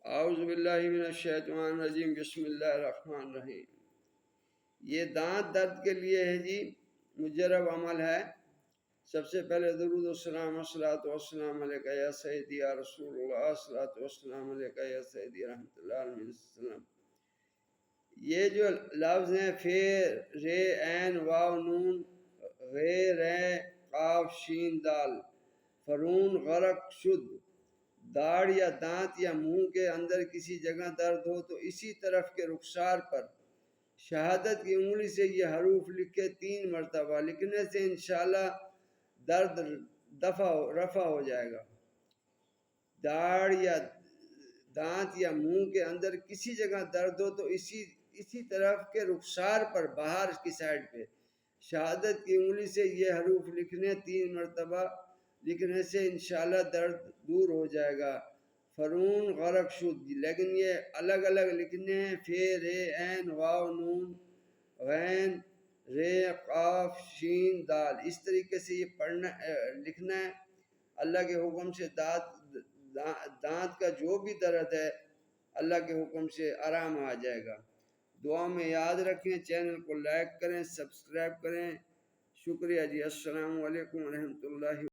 اعوذ باللہ من الشیطان الرجیم، بسم اللہ الرحمن الرحیم۔ یہ دانت درد کے لیے ہے جی، مجرب عمل ہے۔ سب سے پہلے درود والسلام، الصلاۃ والسلام علیکہ یا سیدی یا رسول اللہ، الصلاۃ والسلام علیکہ یا سیدی رحمۃ اللہ علیہ وسلم۔ یہ جو لفظ ہیں فے رے عین واو نون غے رے قاف شین دال، فرون غرق شد، داڑھ یا دانت یا منہ کے اندر کسی جگہ درد ہو تو اسی طرف کے رخسار پر شہادت کی انگلی سے یہ حروف لکھے 3 مرتبہ، لکھنے سے انشاءاللہ درد رفع ہو جائے گا۔ داڑھ یا دانت یا منہ کے اندر کسی جگہ درد ہو تو اسی طرف کے رخسار پر باہر کی سائڈ پہ شہادت کی انگلی سے یہ حروف لکھنے 3 مرتبہ، لکھنے سے انشاءاللہ درد دور ہو جائے گا۔ فرون غرق شد، لیکن یہ الگ الگ لکھنے ہیں، فے رے عین واو نون غین رے قاف شین دال، اس طریقے سے یہ لکھنا ہے۔ اللہ کے حکم سے دانت کا جو بھی درد ہے اللہ کے حکم سے آرام آ جائے گا۔ دعا میں یاد رکھیں، چینل کو لائک کریں، سبسکرائب کریں۔ شکریہ جی، السلام علیکم ورحمۃ اللہ۔